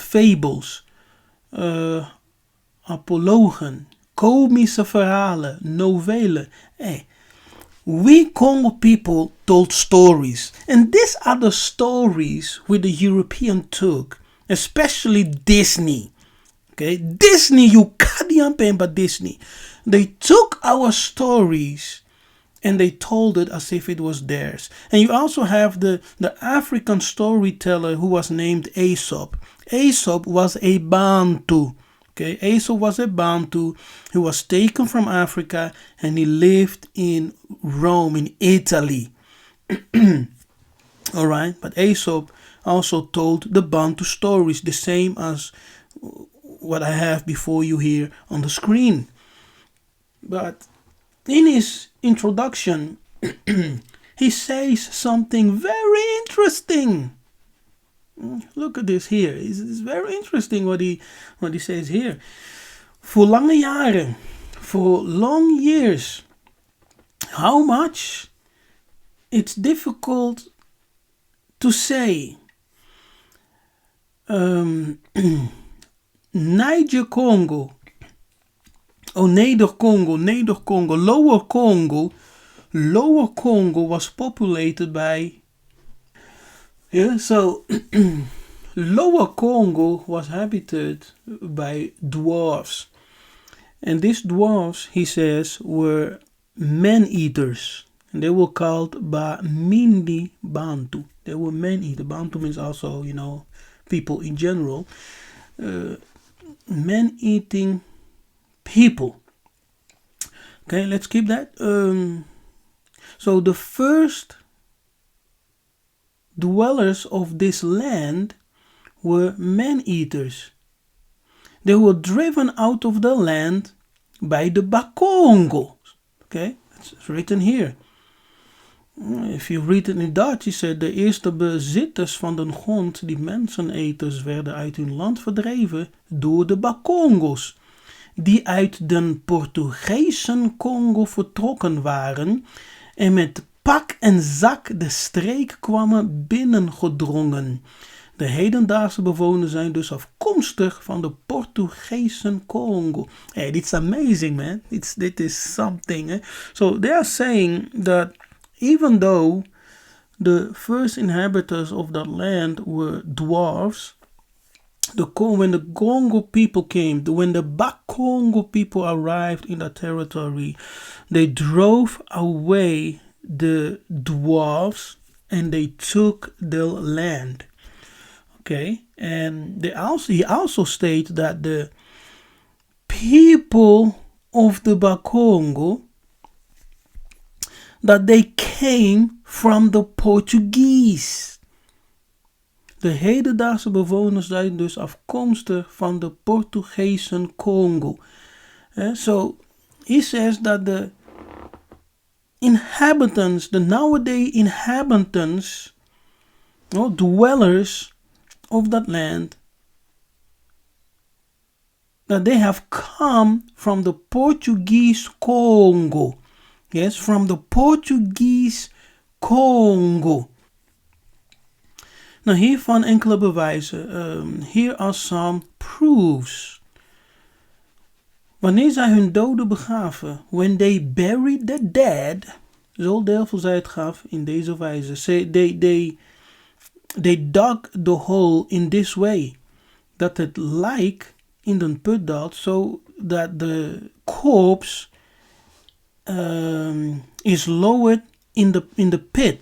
Apologen, komische verhalen, novellen. Hey, we Congo people told stories. And these are the stories which the European took. Especially Disney. Okay, Disney, you can't but Disney. They took our stories and they told it as if it was theirs. And you also have the African storyteller who was named Aesop. Aesop was a Bantu. Okay, Aesop was a Bantu who was taken from Africa and he lived in Rome, in Italy. All right, but Aesop also told the Bantu stories, the same as what I have before you here on the screen. But in his introduction, he says something very interesting. Look at this here. It's very interesting what he says here. For lange jaren, for long years, how much? It's difficult to say. Niger Congo, Neder Congo, Lower Congo was populated by, Lower Congo was habited by dwarfs. And these dwarfs, he says, were man-eaters. And they were called Bamindi Bantu. They were man-eater. Bantu means also, people in general. Man-eating people. Okay, let's keep that. So the first dwellers of this land were man-eaters. They were driven out of the land by the Bakongo. Okay, it's written here. If you read it in Dutch, he said, de eerste bezitters van de grond, die menseneters, werden uit hun land verdreven door de Bakongos, die uit den Portugese Congo vertrokken waren en met pak en zak de streek kwamen binnengedrongen. De hedendaagse bewoners zijn dus afkomstig van de Portugese Congo. Hey, it's amazing, man. This is something. Eh? So they are saying that even though the first inhabitants of that land were dwarfs, when the Congo people came, when the Bakongo people arrived in that territory, they drove away the dwarfs and they took the land. Okay, and he also stated that the people of the Bakongo, that they came from the Portuguese. De hedendaagse bewoners zijn dus afkomstig van de Portugese Congo. So he says that the inhabitants, the nowadays inhabitants, dwellers of that land, that they have come from the Portuguese Congo. Yes, from the Portuguese Congo. Nou, hiervan enkele bewijzen. Here are some proofs. Wanneer zij hun doden begraven, when they buried the dead, zo deel zij het graf in deze wijze. They dug the hole in this way, dat het lijk in de put daalt, so that the corpse is lowered in the pit.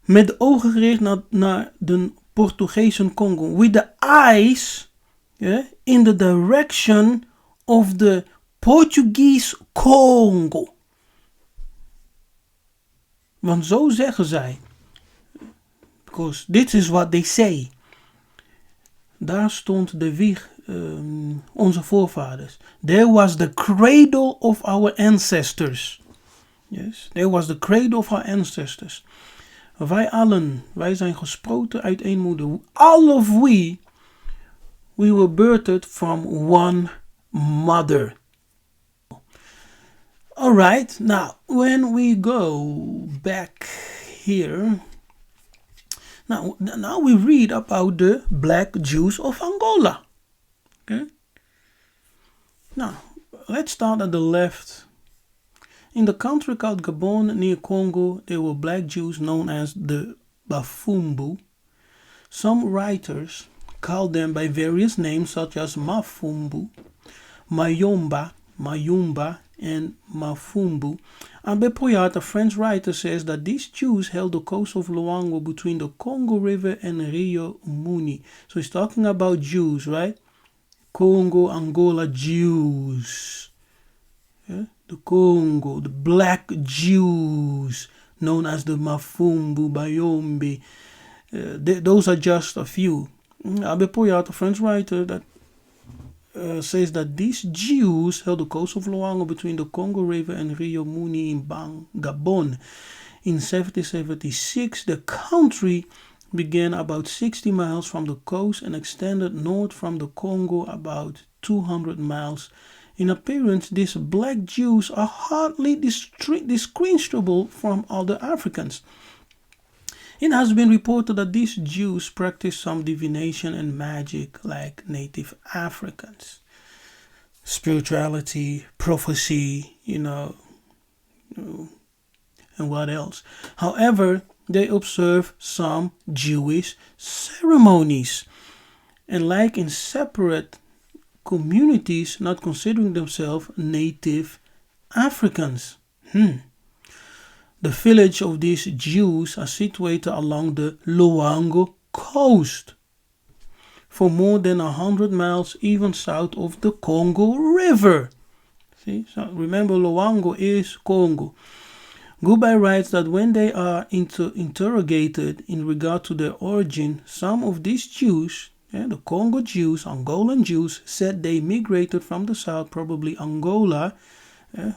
Met de ogen gericht naar de Portugese Congo. With the eyes in the direction of the Portuguese Congo. Want zo zeggen zij. Because this is what they say. Daar stond de wieg, onze voorvaders. There was the cradle of our ancestors. Yes, there was the cradle of our ancestors. Wij allen, wij zijn gesproten uit één moeder. All of we were birthed from one mother. Alright, now when we go back here, now we read about the black Jews of Angola. Okay. Now, let's start at the left. In the country called Gabon near Congo, there were black Jews known as the Bafumbu. Some writers called them by various names such as Mafumbu, Mayomba, and Mafumbu. Abbé Poyat, a French writer, says that these Jews held the coast of Luango between the Congo River and Rio Muni. So he's talking about Jews, right? Congo, Angola, Jews. Yeah? The Congo, the black Jews, known as the Mafumbu, Bayombe. Those are just a few. Abbé Poyat, a French writer, that says that these Jews held the coast of Luango between the Congo River and Rio Muni in Gabon. In 1776, the country began about 60 miles from the coast and extended north from the Congo about 200 miles. In appearance, these black Jews are hardly distinguishable from other Africans. It has been reported that these Jews practiced some divination and magic like native Africans. Spirituality, prophecy, and what else. However, they observe some Jewish ceremonies. And like in separate communities, not considering themselves native Africans. The village of these Jews are situated along the Luango coast for more than 100 miles, even south of the Congo River. See, so remember, Luango is Congo. Goodbye writes that when they are interrogated in regard to their origin, some of these Jews, the Congo Jews, Angolan Jews, said they migrated from the south, probably Angola,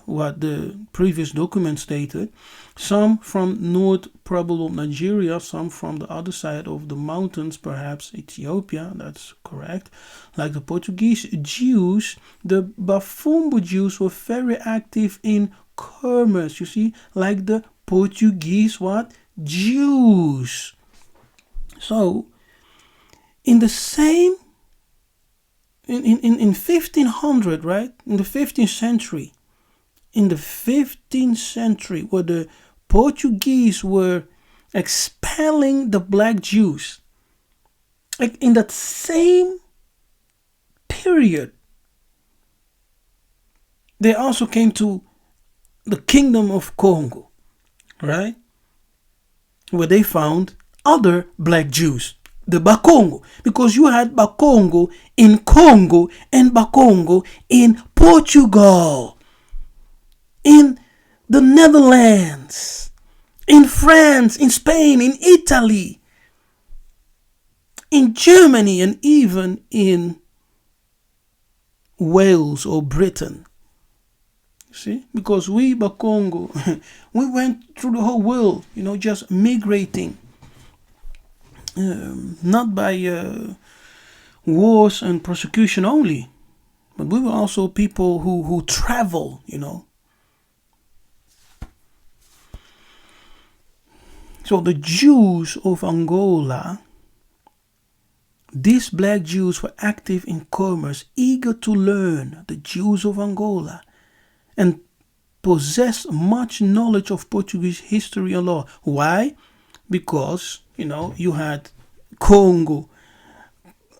what the previous document stated, some from north, probably Nigeria, some from the other side of the mountains, perhaps Ethiopia, that's correct. Like the Portuguese Jews, the Bafumbu Jews were very active in commerce, you see, like the Portuguese Jews. So, in the same, in 1500, right, in the 15th century, where the Portuguese were expelling the black Jews, like in that same period, they also came to the Kingdom of Kongo, right, where they found other black Jews. the Bakongo, because you had Bakongo in Congo and Bakongo in Portugal, in the Netherlands, in France, in Spain, in Italy, in Germany, and even in Wales or Britain. See, because we Bakongo, we went through the whole world, just migrating, not by wars and persecution only, but we were also people who travel, So the Jews of Angola, these black Jews were active in commerce, eager to learn, the Jews of Angola, and possessed much knowledge of Portuguese history and law. Why? Because, you had Congo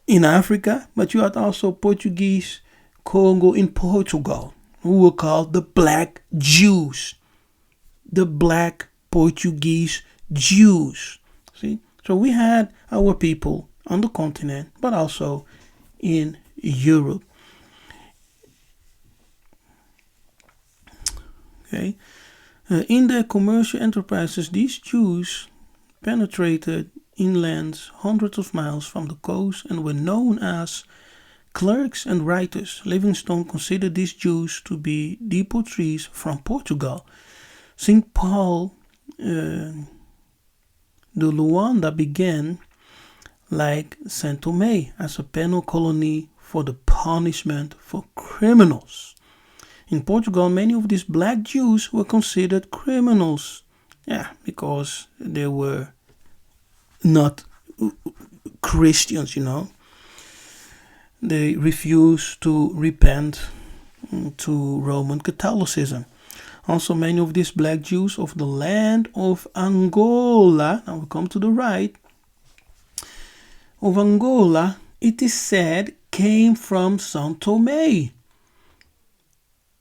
in Africa, but you had also Portuguese Congo in Portugal, who were called the Black Jews. The Black Portuguese Jews. See? So we had our people on the continent, but also in Europe. Okay. In their commercial enterprises, these Jews penetrated inland hundreds of miles from the coast and were known as clerks and writers. Livingstone considered these Jews to be deportees from Portugal. St. Paul de Luanda began, like Saint Thomé, as a penal colony for the punishment for criminals. In Portugal, many of these black Jews were considered criminals. Yeah, because they were not Christians, They refused to repent to Roman Catholicism. Also, many of these black Jews of the land of Angola, now we come to the right, of Angola, it is said, came from São Tomé.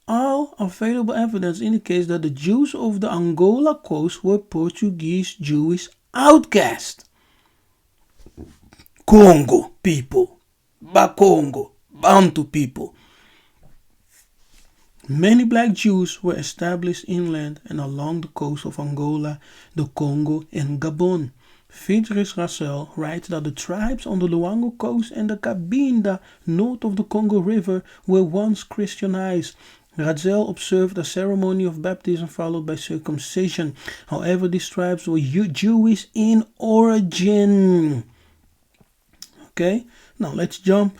All available evidence indicates that the Jews of the Angola coast were Portuguese Jewish outcasts. Congo people, Bakongo, Bantu people. Many black Jews were established inland and along the coast of Angola, the Congo, and Gabon. Friedrich Russell writes that the tribes on the Luango coast and the Cabinda north of the Congo River were once Christianized. Ratzel observed a ceremony of baptism followed by circumcision. However, these tribes were Jewish in origin. Okay, now let's jump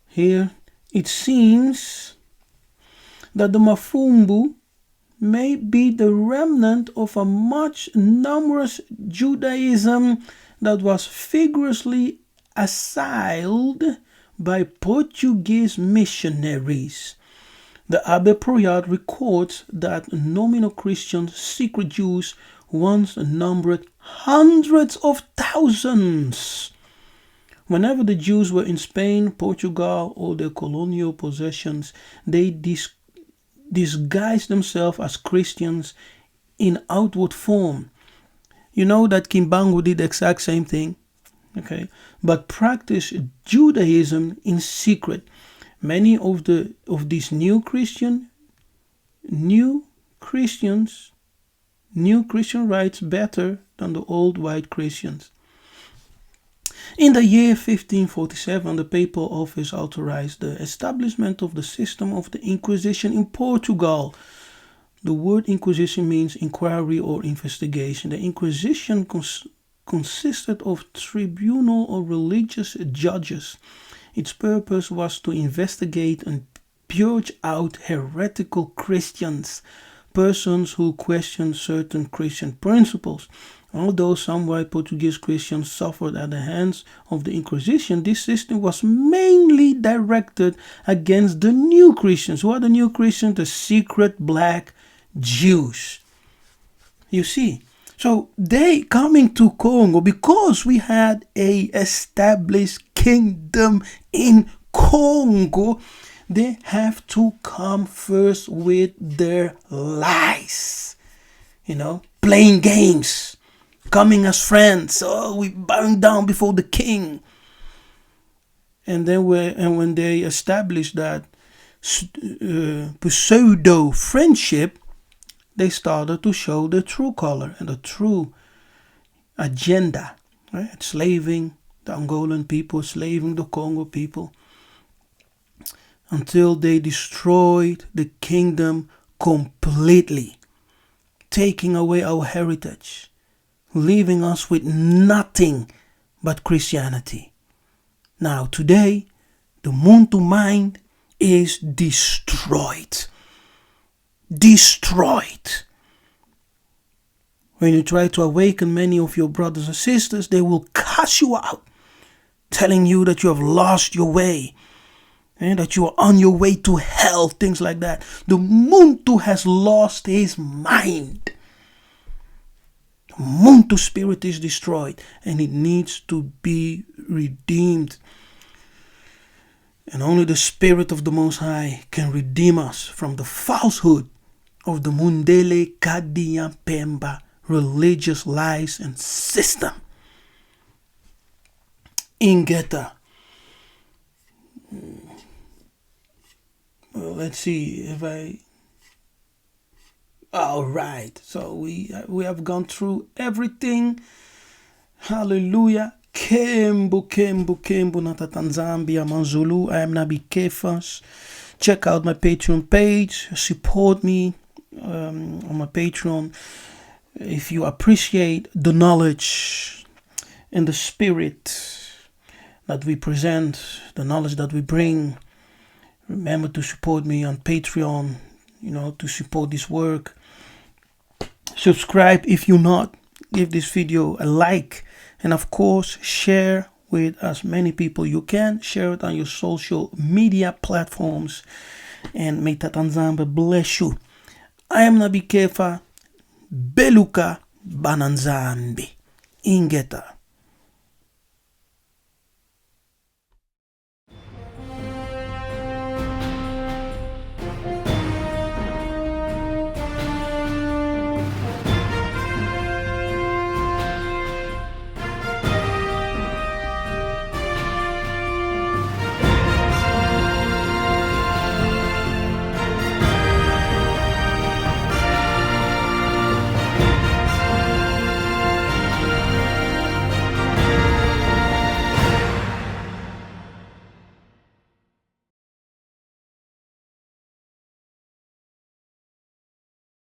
here. It seems that the Mafumbu may be the remnant of a much numerous Judaism that was vigorously assailed by Portuguese missionaries. The Abbe Proyat records that nominal Christians, secret Jews, once numbered hundreds of thousands. Whenever the Jews were in Spain, Portugal, or their colonial possessions, they disguised themselves as Christians in outward form. You know that Kimbangu did the exact same thing, okay? But practiced Judaism in secret. Many of these new Christian writes better than the old white Christians. In the year 1547, the papal office authorized the establishment of the system of the Inquisition in Portugal. The word Inquisition means inquiry or investigation. The Inquisition consisted of tribunal or religious judges. Its purpose was to investigate and purge out heretical Christians, persons who questioned certain Christian principles. Although some white Portuguese Christians suffered at the hands of the Inquisition, this system was mainly directed against the new Christians. Who are the new Christians? The secret black Jews. You see, so they coming to Congo because we had a established kingdom in Congo. They have to come first with their lies, playing games. coming as friends. Oh, we bowing down before the king. And then when they established that pseudo friendship, they started to show the true color and the true agenda, right? Enslaving the Angolan people, enslaving the Congo people, until they destroyed the kingdom completely, taking away our heritage, leaving us with nothing but Christianity. Now today, the Muntu mind is destroyed. Destroyed. When you try to awaken many of your brothers and sisters, they will cuss you out, telling you that you have lost your way and that you are on your way to hell, things like that. The Muntu has lost his mind. The Muntu spirit is destroyed and it needs to be redeemed. And only the Spirit of the Most High can redeem us from the falsehood of the Mundele Kadiya Pemba religious lies and system. Ingeta. Well, let's see if I... All right. So we have gone through everything. Hallelujah. Kembu Natatanzambia Manzulu. I am Nabi Kefas. Check out my Patreon page. Support me on my Patreon. If you appreciate the knowledge and the spirit that we present, the knowledge that we bring, remember to support me on Patreon, to support this work. Subscribe if you're not. Give this video a like. And of course, share with as many people you can. Share it on your social media platforms. And may Tatanzamba bless you. I am Nabi Kefa. Beluka Bananzambi. Ingeta.